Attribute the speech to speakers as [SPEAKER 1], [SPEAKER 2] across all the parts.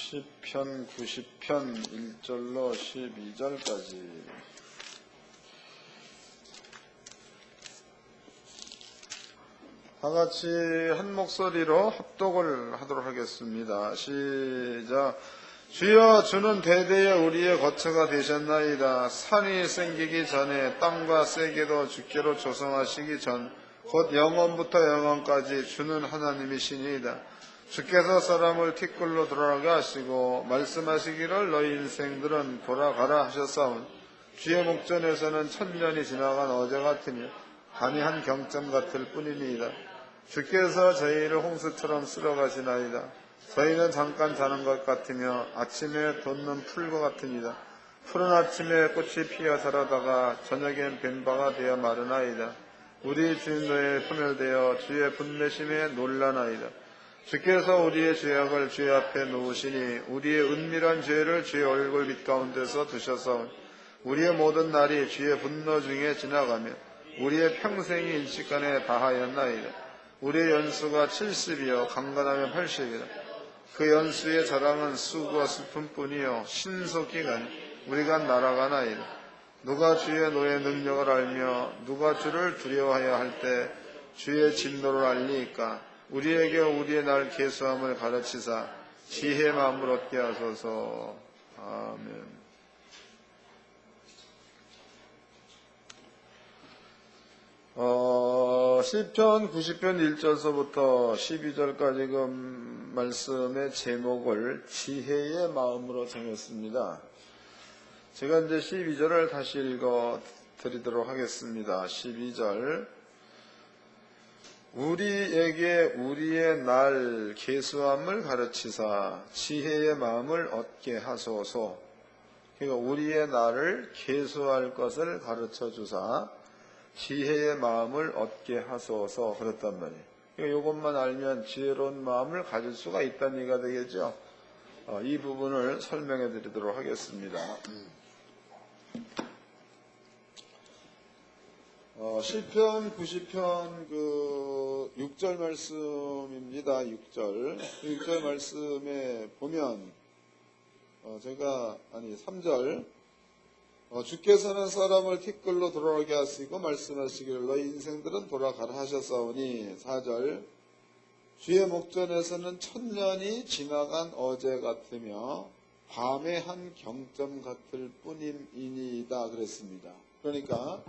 [SPEAKER 1] 시편 90편 1절로 12절까지. 다같이 한 목소리로 합독을 하도록 하겠습니다. 시작. 주여, 주는 대대에 우리의 거처가 되셨나이다. 산이 생기기 전에 땅과 세계도 주께로 조성하시기 전 곧 영원부터 영원까지 주는 하나님이시니이다. 주께서 사람을 티끌로 돌아가게 하시고 말씀하시기를 너희 인생들은 돌아가라 하셨사온 주의 목전에서는 천년이 지나간 어제 같으며 밤이 한 경점 같을 뿐이니이다. 주께서 저희를 홍수처럼 쓸어가시나이다. 저희는 잠깐 자는 것 같으며 아침에 돋는 풀과 같으니이다. 푸른 아침에 꽃이 피어 자라다가 저녁엔 뱀바가 되어 마르나이다. 우리 주인도에 소멸되어 주의 분내심에 놀라나이다. 주께서 우리의 죄악을 주의 앞에 놓으시니 우리의 은밀한 죄를 주의 얼굴 빛 가운데서 두셔서 우리의 모든 날이 주의 분노 중에 지나가며 우리의 평생이 일시간에 다하였나이다. 우리의 연수가 70이요 강건하면 80이다. 그 연수의 자랑은 수고와 슬픔뿐이요 신속히 가니 우리가 날아가나이다. 누가 주의 노의 능력을 알며 누가 주를 두려워하여 할 때 주의 진노를 알리이까. 우리에게 우리의 날 계수함을 가르치사 지혜의 마음을 얻게 하소서. 아멘. 시편 90편 1절서부터 12절까지 그 말씀의 제목을 지혜의 마음으로 정했습니다. 제가 이제 12절을 다시 읽어 드리도록 하겠습니다. 12절. 우리에게 우리의 날 계수함을 가르치사 지혜의 마음을 얻게 하소서. 그러니까 우리의 날을 계수할 것을 가르쳐 주사 지혜의 마음을 얻게 하소서 그랬단 말이에요. 그러니까 이것만 알면 지혜로운 마음을 가질 수가 있다는 얘기가 되겠죠. 이 부분을 설명해 드리도록 하겠습니다. 시편 90편 6절 말씀입니다. 6절 말씀에 보면 3절 주께서는 사람을 티끌로 돌아가게 하시고 말씀하시기를 너희 인생들은 돌아가라 하셨사오니 4절 주의 목전에서는 천년이 지나간 어제 같으며 밤의 한 경점 같을 뿐임이니이다 그랬습니다. 그러니까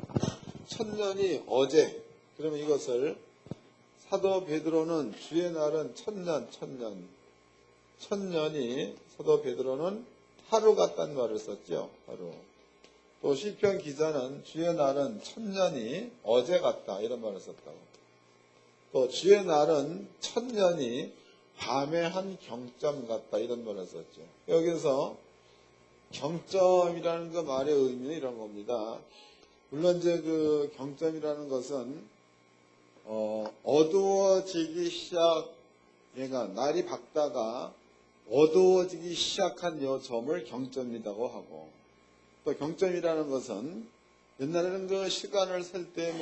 [SPEAKER 1] 천년이 어제, 그러면 이것을 사도 베드로는 주의 날은 천년이 사도 베드로는 하루 같다는 말을 썼죠. 하루. 또 시편 기자는 주의 날은 천년이 어제 같다 이런 말을 썼다고. 또 주의 날은 천년이 밤의 한 경점 같다 이런 말을 썼죠. 여기서 경점이라는 그 말의 의미는 이런 겁니다. 물론 이제 그 경점이라는 것은 어두워지기 얘가 날이 밝다가 어두워지기 시작한 요 점을 경점이라고 하고, 또 경점이라는 것은 옛날에는 그 시간을 셀 때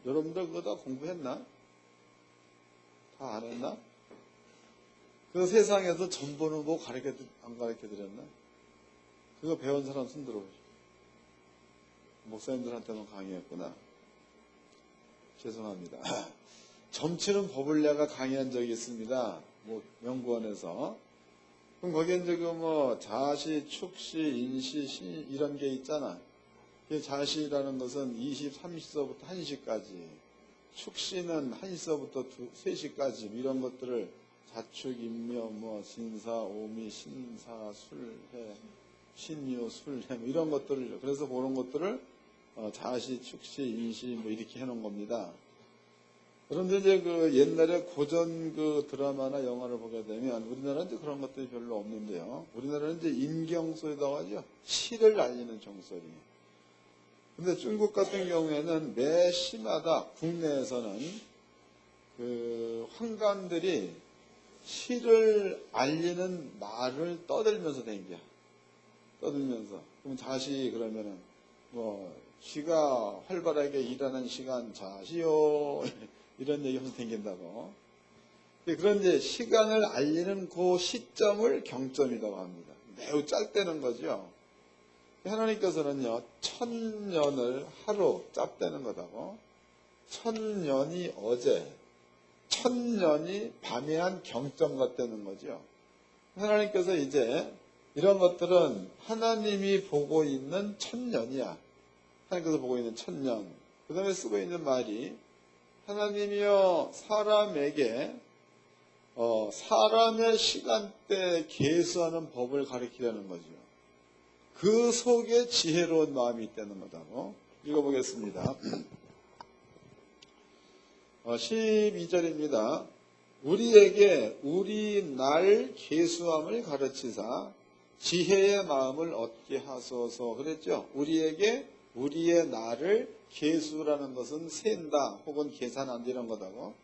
[SPEAKER 1] 여러분들 그거 다 공부했나? 다 안 했나? 그 세상에서 점 보는 거 안 가르쳐 드렸나? 그거 배운 사람 손 들어보시죠. 목사님들한테만 강의했구나. 죄송합니다. 점치는 법을 내가 강의한 적이 있습니다. 연구원에서. 그럼 거기에 이제 자시, 축시, 인시, 시 이런 게 있잖아. 자시라는 것은 20, 30서부터 1시까지. 축시는 1시서부터 3시까지 이런 것들을 자축, 임묘, 진사, 오미, 신사, 술해, 신유, 술해 이런 것들을 그래서 그런 것들을 자시, 축시, 인시 이렇게 해놓은 겁니다. 그런데 이제 그 옛날에 고전 그 드라마나 영화를 보게 되면 우리나라는 이제 그런 것들이 별로 없는데요. 우리나라는 이제 임경소리라고 하죠. 시를 알리는 종소리. 근데 중국 같은 경우에는 매 시마다 국내에서는 그 황관들이 시를 알리는 말을 떠들면서 댕겨. 떠들면서. 그럼 자시 그러면은 시가 활발하게 일하는 시간 자시요 이런 얘기 하면서 댕긴다고. 그런 이제 시간을 알리는 그 시점을 경점이라고 합니다. 매우 짧다는 거죠. 하나님께서는요, 1000년을 하루 짭대는 거다고, 1000년이 어제, 1000년이 밤에 한 경점 같다는 거죠. 하나님께서 이제 이런 것들은 하나님이 보고 있는 1000년이야. 하나님께서 보고 있는 1000년. 그 다음에 쓰고 있는 말이 하나님이여 사람에게 사람의 시간대 계수하는 법을 가리키려는 거죠. 그 속에 지혜로운 마음이 있다는 거다고. 읽어보겠습니다. 12절입니다. 우리에게 우리 날 계수함을 가르치사 지혜의 마음을 얻게 하소서 그랬죠. 우리에게 우리의 날을 계수라는 것은 센다 혹은 계산한다 이런 거다고.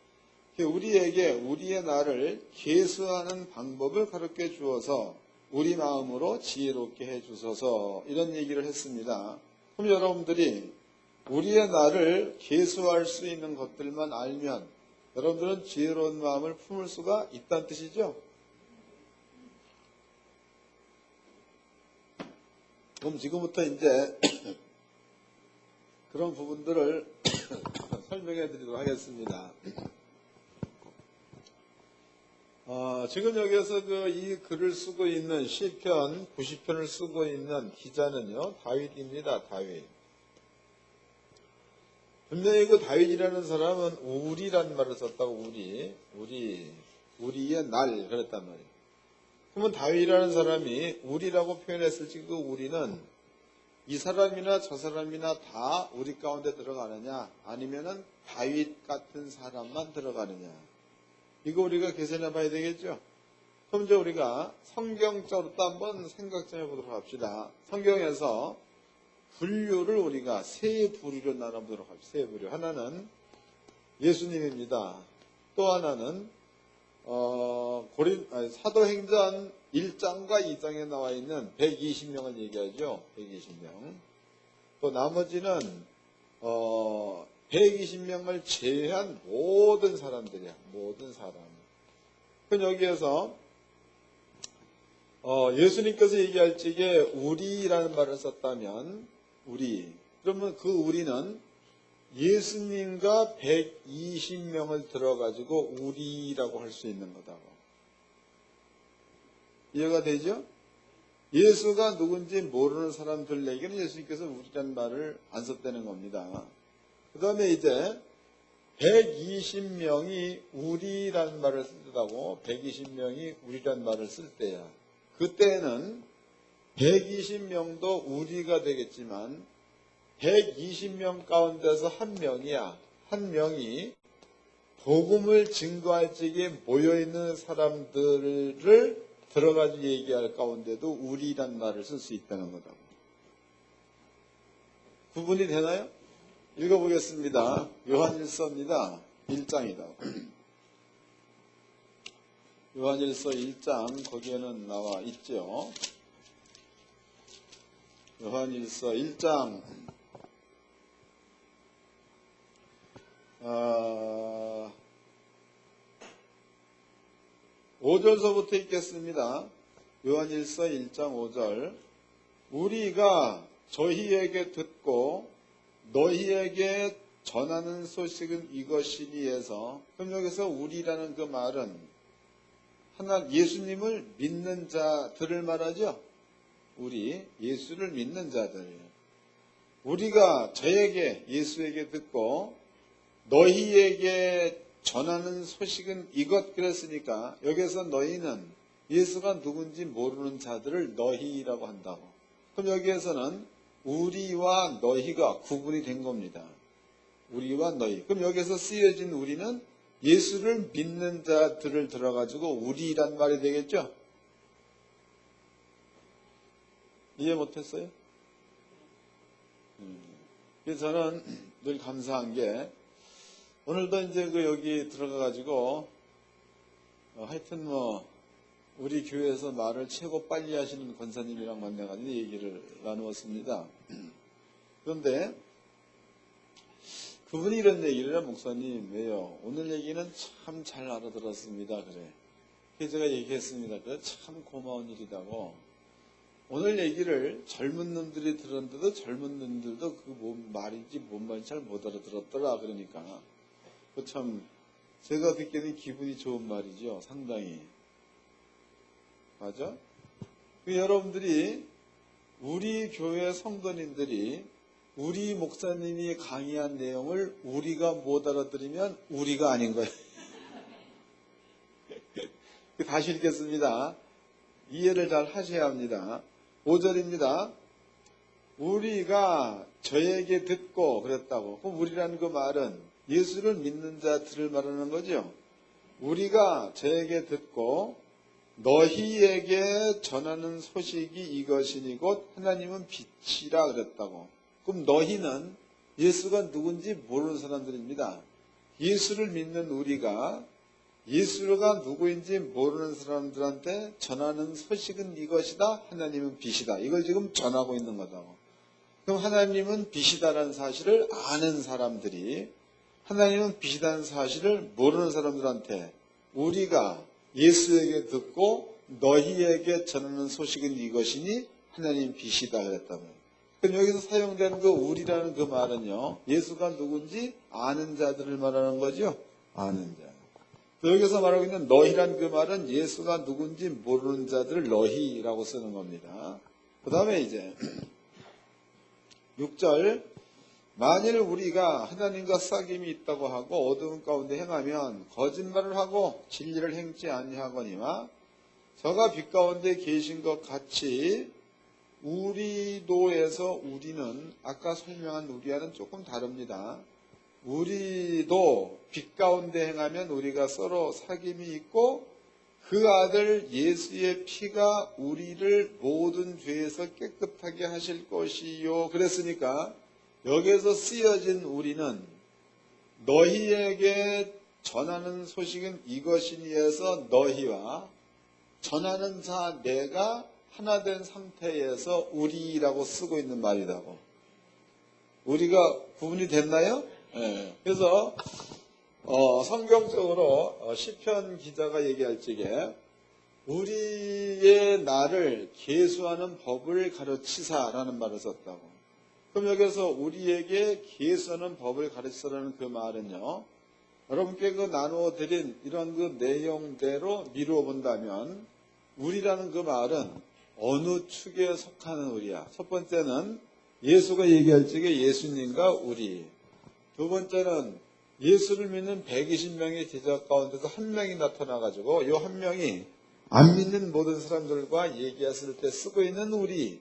[SPEAKER 1] 우리에게 우리의 날을 계수하는 방법을 가르쳐 주어서 우리 마음으로 지혜롭게 해주소서 이런 얘기를 했습니다. 그럼 여러분들이 우리의 날을 계수할 수 있는 것들만 알면 여러분들은 지혜로운 마음을 품을 수가 있다는 뜻이죠. 그럼 지금부터 이제 그런 부분들을 설명해 드리도록 하겠습니다. 지금 여기에서 이 글을 쓰고 있는 시편 90편을 쓰고 있는 기자는요, 다윗입니다. 다윗. 분명히 그 다윗이라는 사람은 우리라는 말을 썼다고, 우리의 날, 그랬단 말이에요. 그러면 다윗이라는 사람이 우리라고 표현했을지 그 우리는 이 사람이나 저 사람이나 다 우리 가운데 들어가느냐, 아니면은 다윗 같은 사람만 들어가느냐. 이거 우리가 계산해 봐야 되겠죠? 그럼 이제 우리가 성경적으로 또 한번 생각 좀 해보도록 합시다. 성경에서 분류를 우리가 세 부류로 나눠보도록 합시다. 세 부류. 하나는 예수님입니다. 또 하나는 사도행전 1장과 2장에 나와 있는 120명을 얘기하죠. 120명. 또 나머지는 120명을 제외한 모든 사람들이야. 모든 사람. 그럼 여기에서 예수님께서 얘기할 적에 우리라는 말을 썼다면 우리. 그러면 그 우리는 예수님과 120명을 들어가지고 우리라고 할 수 있는 거다고. 이해가 되죠? 예수가 누군지 모르는 사람들에게는 예수님께서 우리라는 말을 안 썼다는 겁니다. 그 다음에 이제 120명이 우리라는 말을 쓴다고 120명이 우리라는 말을 쓸 때야. 그때는 120명도 우리가 되겠지만 120명 가운데서 한 명이야. 한 명이 복음을 증거할 적에 모여있는 사람들을 들어가지고 얘기할 가운데도 우리란 말을 쓸 수 있다는 거다. 구분이 되나요? 읽어보겠습니다. 요한일서입니다. 1장이다. 요한일서 1장 거기에는 나와 있죠. 요한일서 1장 5절서부터 읽겠습니다. 요한일서 1장 5절. 우리가 저희에게 듣고 너희에게 전하는 소식은 이것이니 해서, 그럼 여기서 우리라는 그 말은 예수님을 믿는 자들을 말하죠. 우리 예수를 믿는 자들. 우리가 저에게 예수에게 듣고 너희에게 전하는 소식은 이것 그랬으니까 여기서 너희는 예수가 누군지 모르는 자들을 너희라고 한다고. 그럼 여기에서는 우리와 너희가 구분이 된 겁니다. 우리와 너희. 그럼 여기서 쓰여진 우리는 예수를 믿는 자들을 들어가지고 우리란 말이 되겠죠? 이해 못했어요? 그래서 저는 늘 감사한 게 오늘도 이제 여기 들어가가지고 하여튼 우리 교회에서 말을 최고 빨리 하시는 권사님이랑 만나가지고 얘기를 나누었습니다. 그런데
[SPEAKER 2] 그분이 이런 얘기를 해요. 목사님 왜요? 오늘 얘기는 참 잘 알아들었습니다. 그래. 그래서 제가 얘기했습니다. 그래, 참 고마운 일이다고. 오늘 얘기를 젊은 놈들이 들었는데도 젊은 놈들도 그 뭔 말인지 뭔 말인지 잘 못 알아들었더라. 그러니까 그 참 제가 듣기에는 기분이 좋은 말이죠. 상당히. 맞아? 여러분들이 우리 교회 성도님들이 우리 목사님이 강의한 내용을 우리가 못 알아들으면 우리가 아닌 거예요. 다시 읽겠습니다. 이해를 잘 하셔야 합니다. 5절입니다. 우리가 저에게 듣고 그랬다고. 그럼 우리라는 그 말은 예수를 믿는 자들을 말하는 거죠. 우리가 저에게 듣고 너희에게 전하는 소식이 이것이니 곧 하나님은 빛이라 그랬다고. 그럼 너희는 예수가 누군지 모르는 사람들입니다. 예수를 믿는 우리가 예수가 누구인지 모르는 사람들한테 전하는 소식은 이것이다. 하나님은 빛이다. 이걸 지금 전하고 있는 거다고. 그럼 하나님은 빛이다라는 사실을 아는 사람들이 하나님은 빛이라는 사실을 모르는 사람들한테 우리가 예수에게 듣고 너희에게 전하는 소식은 이것이니 하나님 빛이다 그랬다고요. 그럼 여기서 사용된 그 우리라는 그 말은요. 예수가 누군지 아는 자들을 말하는 거죠. 아는 자. 여기서 말하고 있는 너희란 그 말은 예수가 누군지 모르는 자들을 너희라고 쓰는 겁니다. 그 다음에 이제 6절 만일 우리가 하나님과 싹임이 있다고 하고 어두운 가운데 행하면 거짓말을 하고 진리를 행치 아니하거니와 저가 빛 가운데 계신 것 같이 우리도에서 우리는 아까 설명한 우리와는 조금 다릅니다. 우리도 빛 가운데 행하면 우리가 서로 사귐이 있고 그 아들 예수의 피가 우리를 모든 죄에서 깨끗하게 하실 것이요. 그랬으니까 여기에서 쓰여진 우리는 너희에게 전하는 소식은 이것이니에서 너희와 전하는 자 내가 하나 된 상태에서 우리라고 쓰고 있는 말이라고. 우리가 구분이 됐나요? 네. 그래서 성경적으로 시편 기자가 얘기할 적에 우리의 나를 계수하는 법을 가르치사라는 말을 썼다고. 그럼 여기서 우리에게 계수하는 법을 가르치사라는 그 말은요. 여러분께 그 나누어 드린 이런 그 내용대로 미루어 본다면 우리라는 그 말은 어느 축에 속하는 우리야. 첫 번째는 예수가 얘기할 적에 예수님과 우리. 두 번째는 예수를 믿는 120명의 제자 가운데서 한 명이 나타나가지고 이 한 명이 안 믿는 모든 사람들과 얘기했을 때 쓰고 있는 우리.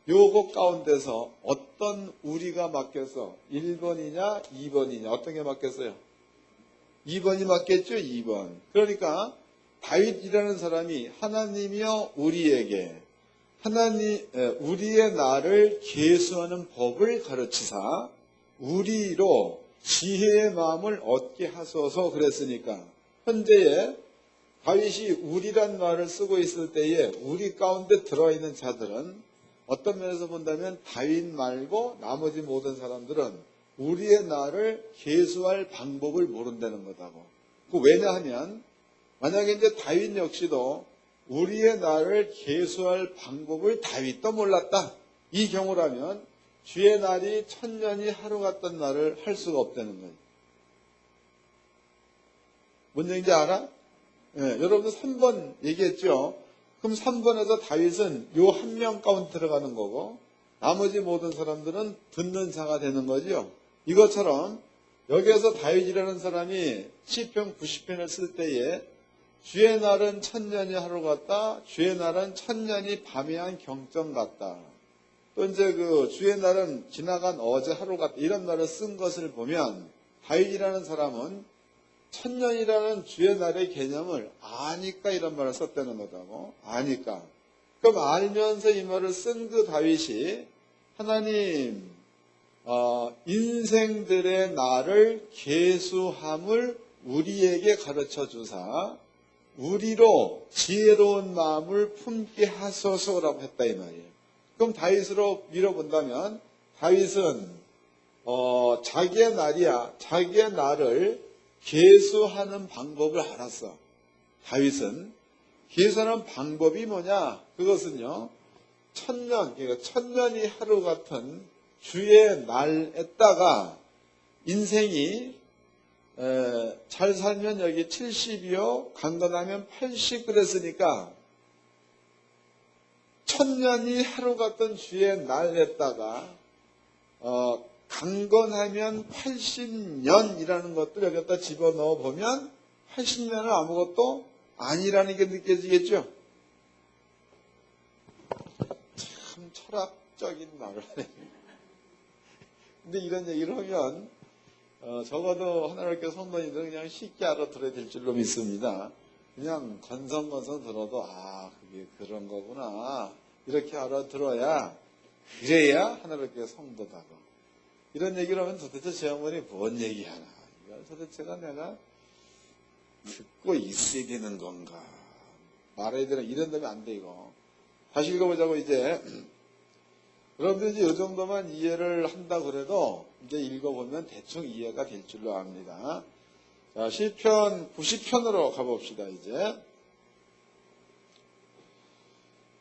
[SPEAKER 2] 요거 가운데서 어떤 우리가 맡겨서 1번이냐 2번이냐 어떤 게 맡겼어요? 2번이 맡겼죠. 2번. 그러니까 다윗이라는 사람이 하나님이여 우리에게 우리의 나를 계수하는 법을 가르치사 우리로 지혜의 마음을 얻게 하소서 그랬으니까 현재에 다윗이 우리란 말을 쓰고 있을 때에 우리 가운데 들어있는 자들은 어떤 면에서 본다면 다윗 말고 나머지 모든 사람들은 우리의 나를 계수할 방법을 모른다는 거다고. 왜냐하면 만약에 이제 다윗 역시도 우리의 나를 계수할 방법을 다윗도 몰랐다. 이 경우라면 주의 날이 천년이 하루 같던 날을 할 수가 없다는 거예요. 뭔 얘기인지 알아? 네, 여러분도 3번 얘기했죠? 그럼 3번에서 다윗은 요 한 명 가운데 들어가는 거고 나머지 모든 사람들은 듣는 자가 되는 거죠. 이것처럼 여기에서 다윗이라는 사람이 시편 90편을 쓸 때에 주의 날은 천년이 하루 같다. 주의 날은 천년이 밤이 한 경점 같다. 또 이제 그 주의 날은 지나간 어제 하루 같다. 이런 말을 쓴 것을 보면 다윗이라는 사람은 천년이라는 주의 날의 개념을 아니까 이런 말을 썼다는 거다고. 아니까. 그럼 알면서 이 말을 쓴 그 다윗이 하나님 인생들의 날을 계수함을 우리에게 가르쳐 주사 우리로 지혜로운 마음을 품게 하소서라고 했다 이 말이에요. 그럼 다윗으로 밀어본다면 다윗은 자기의 날이야. 자기의 날을 계수하는 방법을 알았어. 다윗은 계산하는 방법이 뭐냐? 그것은요, 그러니까 천년이 하루 같은 주의 날에다가 인생이 잘 살면 여기 70이요, 강건하면 80 그랬으니까 천년이 하루 같은 주의 날에다가 강건하면 80년이라는 것들 여기다 집어넣어 보면 80년은 아무것도 아니라는 게 느껴지겠죠? 참 철학적인 말을 해요. 근데 이런 얘기를 하면 적어도 하나님께 성도님들은 그냥 쉽게 알아들어야 될 줄로 믿습니다. 그냥 건성건성 들어도 그게 그런 거구나 이렇게 알아들어야 그래야 하나님께 성도다고. 이런 얘기를 하면 도대체 제 양반이 뭔 얘기하나, 이걸 도대체가 내가 듣고 있어야 되는 건가, 말해야 되나, 이런 다음에 안 돼. 이거 다시 읽어보자고. 이제 여러분들 이제 이 정도만 이해를 한다 그래도 이제 읽어보면 대충 이해가 될 줄로 압니다. 자, 시편 90편으로 가봅시다. 이제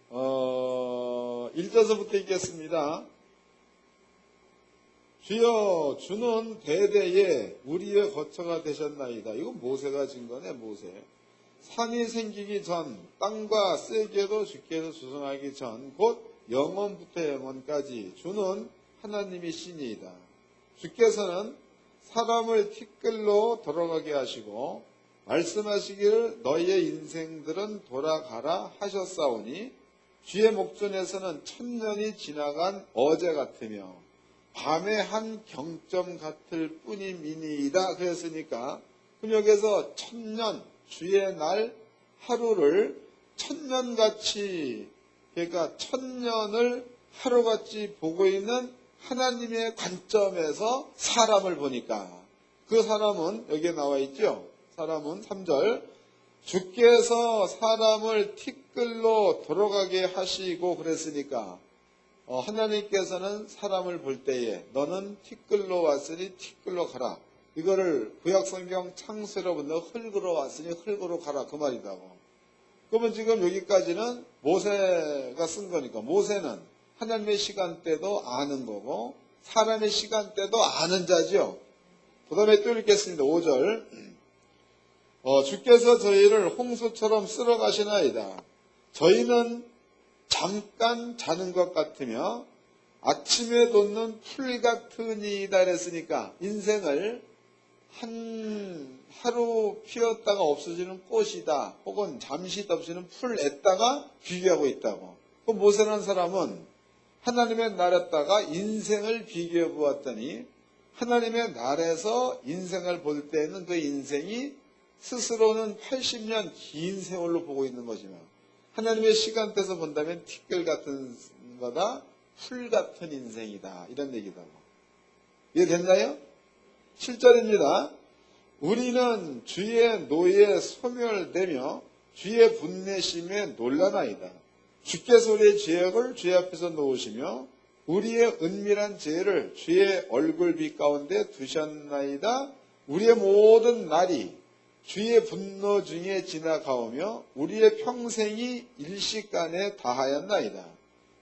[SPEAKER 2] 1절서부터 읽겠습니다. 주여, 주는 대대에 우리의 거처가 되셨나이다. 이거 모세가 진 거네. 모세. 산이 생기기 전, 땅과 세계도 주께서 조성하기 전, 곧 영원부터 영원까지 주는 하나님이 신이이다. 주께서는 사람을 티끌로 돌아가게 하시고 말씀하시기를 너희의 인생들은 돌아가라 하셨사오니 주의 목전에서는 천년이 지나간 어제 같으며 밤의 한 경점 같을 뿐이니이다. 그랬으니까 그럼 여기서 천년, 주의 날 하루를 천년같이, 그러니까 천년을 하루같이 보고 있는 하나님의 관점에서 사람을 보니까 그 사람은 여기에 나와 있죠. 사람은 3절, 주께서 사람을 티끌로 돌아가게 하시고 그랬으니까 하나님께서는 사람을 볼 때에 너는 티끌로 왔으니 티끌로 가라. 이거를 구약성경 창세로 본다. 흙으로 왔으니 흙으로 가라. 그 말이다고. 그러면 지금 여기까지는 모세가 쓴 거니까 모세는 하나님의 시간대도 아는 거고 사람의 시간대도 아는 자죠. 그 다음에 또 읽겠습니다. 5절. 주께서 저희를 홍수처럼 쓸어 가시나이다. 저희는 잠깐 자는 것 같으며 아침에 돋는 풀 같으니이다 그랬으니까 인생을 하루 피었다가 없어지는 꽃이다, 혹은 잠시 덮치는 풀에다가 비교하고 있다고. 그 모세라는 사람은 하나님의 날에다가 인생을 비교해 보았더니 하나님의 날에서 인생을 볼 때는 그 인생이 스스로는 80년 긴 세월로 보고 있는 거지만 하나님의 시간대에서 본다면 티끌 같은 거다, 풀 같은 인생이다, 이런 얘기다. 이해됐나요? 7절입니다. 우리는 주의 노에 소멸되며 주의 분내심에 놀라나이다. 주께서 우리의 죄악을 주의 앞에서 놓으시며 우리의 은밀한 죄를 주의 얼굴빛 가운데 두셨나이다. 우리의 모든 날이 주의 분노 중에 지나가오며 우리의 평생이 일시간에 다하였나이다.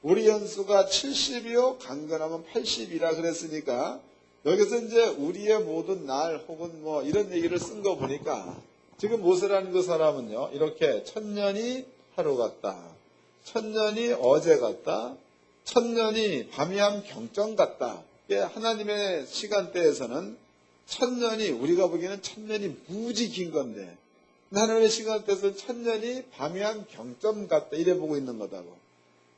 [SPEAKER 2] 우리 연수가 70이요 강건하면 80이라 그랬으니까 여기서 이제 우리의 모든 날 혹은 뭐 이런 얘기를 쓴 거 보니까 지금 모세라는 그 사람은요, 이렇게 천년이 하루 같다, 천년이 어제 같다, 천년이 밤이 한 경점 같다. 하나님의 시간대에서는 천년이, 우리가 보기에는 천년이 무지 긴 건데 하나님의 시간대에서는 천년이 밤이 한 경점 같다, 이래 보고 있는 거다고.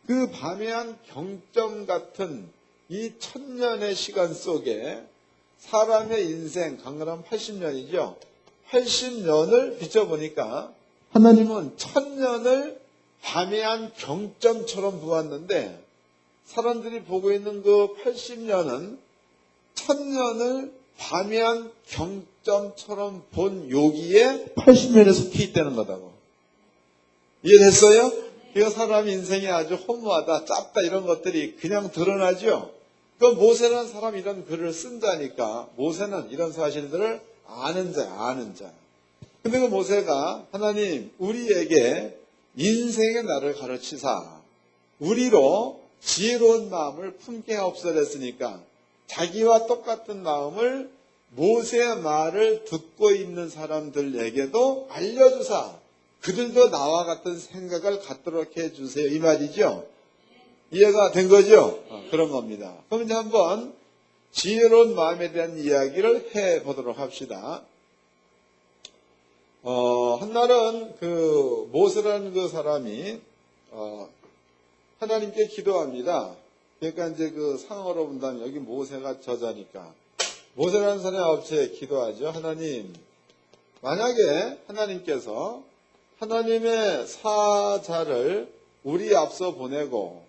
[SPEAKER 2] 그 밤의 한 경점 같은 이 천년의 시간 속에 사람의 인생, 강건하면 80년이죠. 80년을 비춰보니까 하나님은 천년을 밤의 한 경점처럼 보았는데 사람들이 보고 있는 그 80년은 천년을 밤의 한 경점처럼 본 여기에 80년에 속해 있다는 거다고. 이해됐어요? 그 사람 인생이 아주 허무하다, 짧다, 이런 것들이 그냥 드러나죠. 그 모세라는 사람이 이런 글을 쓴 자니까 모세는 이런 사실들을 아는 자야, 아는 자. 근데 그 모세가 하나님 우리에게 인생의 날을 가르치사 우리로 지혜로운 마음을 품게 하옵소서 자기와 똑같은 마음을 모세의 말을 듣고 있는 사람들에게도 알려주사 그들도 나와 같은 생각을 갖도록 해주세요. 이 말이죠. 이해가 된 거죠? 그런 겁니다. 그럼 이제 한번 지혜로운 마음에 대한 이야기를 해보도록 합시다. 한날은 그 모세라는 그 사람이 하나님께 기도합니다. 그러니까 이제 그 상어로 본다면 여기 모세가 저자니까 모세라는 사람이 앞에 기도하죠. 하나님, 만약에 하나님께서 하나님의 사자를 우리 앞서 보내고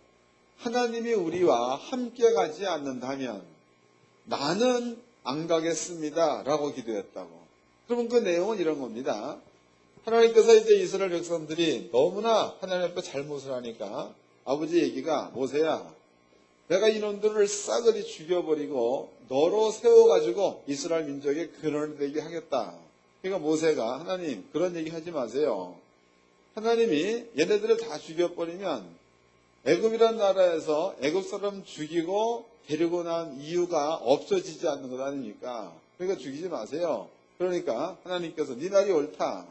[SPEAKER 2] 하나님이 우리와 함께 가지 않는다면 나는 안 가겠습니다. 라고 기도했다고. 그러면 그 내용은 이런 겁니다. 하나님께서 이제 이스라엘 백성들이 너무나 하나님 앞에 잘못을 하니까 아버지 얘기가 모세야, 내가 이놈들을 싸그리 죽여버리고 너로 세워가지고 이스라엘 민족의 근원이 되게 하겠다. 그러니까 모세가 하나님 그런 얘기 하지 마세요. 하나님이 얘네들을 다 죽여버리면 애굽이란 나라에서 애굽 사람 죽이고 데리고 난 이유가 없어지지 않는 것 아닙니까? 그러니까 죽이지 마세요. 그러니까 하나님께서 네 말이 옳다.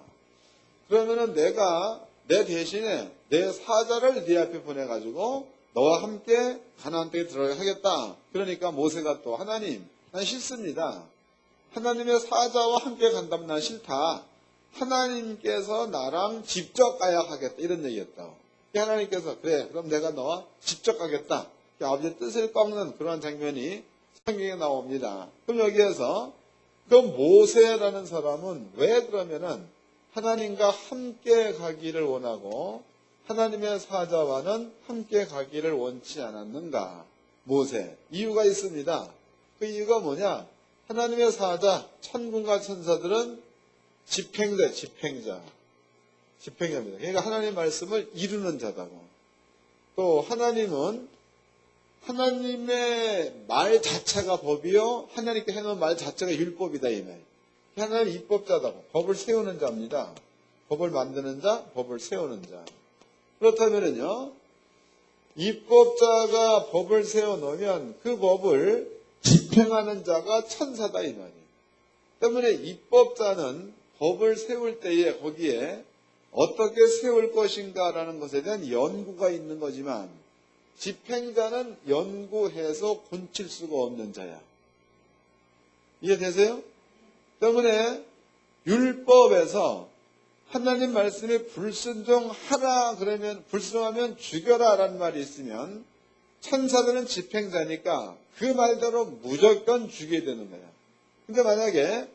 [SPEAKER 2] 그러면은 내가 내 대신에 내 사자를 네 앞에 보내가지고 너와 함께 가나안 땅에 들어가게 하겠다. 그러니까 모세가 또 하나님, 난 싫습니다. 하나님의 사자와 함께 간다면 난 싫다. 하나님께서 나랑 직접 가야 하겠다. 이런 얘기였다고. 하나님께서 그래, 그럼 내가 너와 직접 가겠다. 아버지의 뜻을 꺾는 그런 장면이 성경에 나옵니다. 그럼 여기에서 그 모세라는 사람은 왜 그러면은 하나님과 함께 가기를 원하고 하나님의 사자와는 함께 가기를 원치 않았는가? 모세. 이유가 있습니다. 그 이유가 뭐냐? 하나님의 사자, 천군과 천사들은 집행자입니다. 그러니까 하나님의 말씀을 이루는 자다고. 또 하나님은 하나님의 말 자체가 법이요. 하나님께 해놓은 말 자체가 율법이다. 이 말. 하나님 입법자다고. 법을 세우는 자입니다. 법을 만드는 자, 법을 세우는 자. 그렇다면요, 입법자가 법을 세워놓으면 그 법을 집행하는 자가 천사다 이 말이에요. 때문에 입법자는 법을 세울 때에 거기에 어떻게 세울 것인가라는 것에 대한 연구가 있는 거지만 집행자는 연구해서 고칠 수가 없는 자야. 이해되세요? 때문에 율법에서 하나님 말씀에 불순종하라 그러면 불순종하면 죽여라 라는 말이 있으면 천사들은 집행자니까 그 말대로 무조건 죽여야 되는 거야. 근데 만약에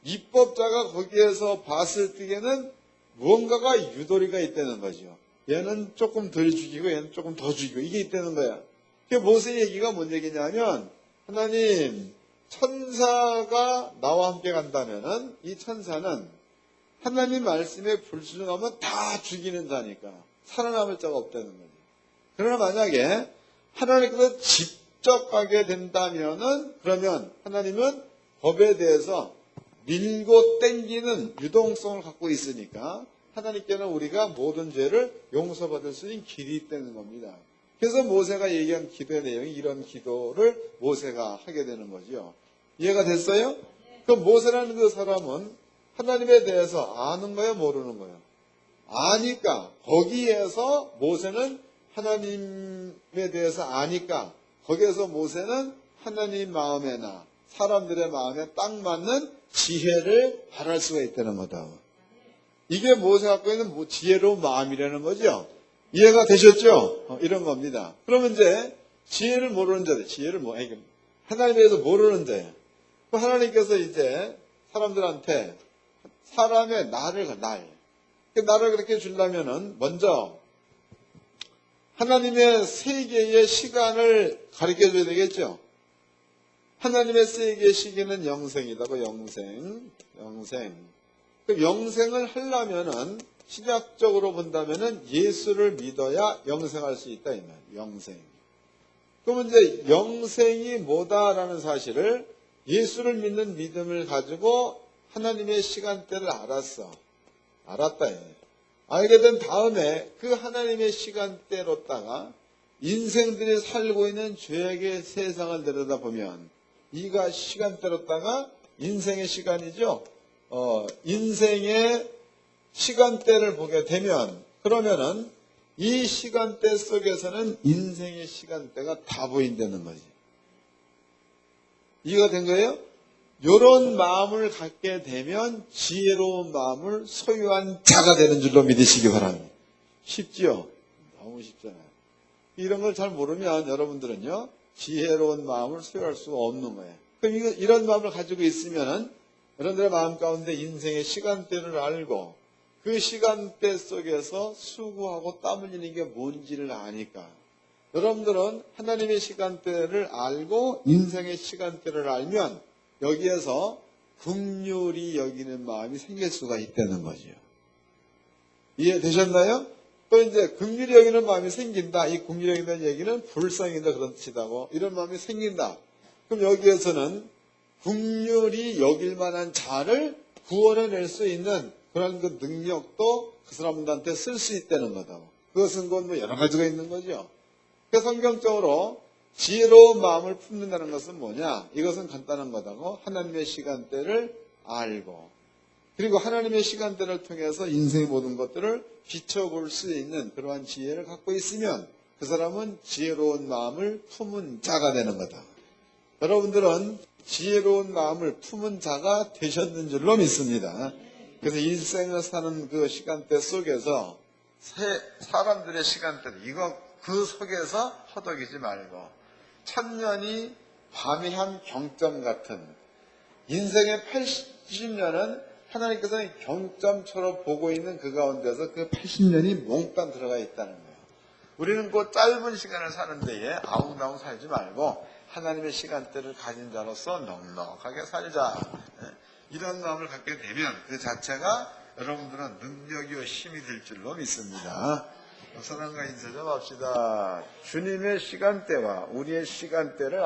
[SPEAKER 2] 입법자가 거기에서 봤을 때에는 무언가가 유도리가 있다는 거죠. 얘는 조금 덜 죽이고 얘는 조금 더 죽이고 이게 있다는 거야. 그 모세 얘기가 뭔 얘기냐면 하나님 천사가 나와 함께 간다면은 이 천사는 하나님 말씀에 불순종하면 다 죽이는 자니까 살아남을 자가 없다는 거죠. 그러나 만약에 하나님께서 직접 가게 된다면은 그러면 하나님은 법에 대해서 밀고 땡기는 유동성을 갖고 있으니까 하나님께는 우리가 모든 죄를 용서받을 수 있는 길이 있다는 겁니다. 그래서 모세가 얘기한 기도의 내용이 이런 기도를 모세가 하게 되는 거죠. 이해가 됐어요? 그 모세라는 그 사람은 하나님에 대해서 아는 거예요, 모르는 거예요? 아니까 거기에서 모세는 하나님에 대해서 아니까 거기에서 모세는 하나님 마음에나 사람들의 마음에 딱 맞는 지혜를 발할 수가 있다는 거다. 이게 모세가 갖고 있는 지혜로운 마음이라는 거죠. 이해가 되셨죠? 이런 겁니다. 그러면 이제 지혜를 모르는 자들, 하나님에 대해서 모르는 자예요. 하나님께서 이제 사람들한테 사람의 나를 그렇게 주려면은 먼저 하나님의 세계의 시간을 가르쳐 줘야 되겠죠. 하나님의 세계의 시기는 영생이다고. 영생. 그 영생을 하려면은 신약적으로 본다면은 예수를 믿어야 영생할 수 있다 이 말. 영생. 그러면 이제 영생이 뭐다라는 사실을 예수를 믿는 믿음을 가지고 하나님의 시간대를 알았다. 알게 된 다음에 그 하나님의 시간대로다가 인생들이 살고 있는 죄악의 세상을 들여다보면 이가 시간대로다가 인생의 시간이죠. 인생의 시간대를 보게 되면 그러면은 이 시간대 속에서는 인생의 시간대가 다 보인다는 거지. 이해가 된 거예요? 이런 마음을 갖게 되면 지혜로운 마음을 소유한 자가 되는 줄로 믿으시기 바랍니다. 쉽지요? 너무 쉽잖아요. 이런 걸 잘 모르면 여러분들은요, 지혜로운 마음을 소유할 수가 없는 거예요. 그럼 이런 마음을 가지고 있으면은 여러분들의 마음 가운데 인생의 시간대를 알고 그 시간대 속에서 수고하고 땀 흘리는 게 뭔지를 아니까 여러분들은 하나님의 시간대를 알고 인생의 시간대를 알면 여기에서 긍휼히 여기는 마음이 생길 수가 있다는 거죠. 이해되셨나요? 또 이제 긍휼히 여기는 마음이 생긴다. 이 긍휼히 여기는 얘기는 불쌍이다 그런 뜻이다고. 이런 마음이 생긴다. 그럼 여기에서는 긍휼히 여길 만한 자를 구원해낼 수 있는 그런 그 능력도 그 사람들한테 쓸 수 있다는 거다. 그것은 뭐 여러 가지가 있는 거죠. 그 성경적으로 지혜로운 마음을 품는다는 것은 뭐냐? 이것은 간단한 거다고. 하나님의 시간대를 알고 그리고 하나님의 시간대를 통해서 인생의 모든 것들을 비춰볼 수 있는 그러한 지혜를 갖고 있으면 그 사람은 지혜로운 마음을 품은 자가 되는 거다. 여러분들은 지혜로운 마음을 품은 자가 되셨는 줄로 믿습니다. 그래서 일생을 사는 그 시간대 속에서 사람들의 시간대 그 속에서 허덕이지 말고 천년이 밤의 한 경점 같은 인생의 80년은 하나님께서는 경점처럼 보고 있는 그 가운데서 그 80년이 몽땅 들어가 있다는 거예요. 우리는 그 짧은 시간을 사는 데에 아웅다웅 살지 말고 하나님의 시간대를 가진 자로서 넉넉하게 살자. 이런 마음을 갖게 되면 그 자체가 여러분들은 능력이요 힘이 될 줄로 믿습니다. 사랑과 인사 좀 합시다. 주님의 시간대와 우리의 시간대를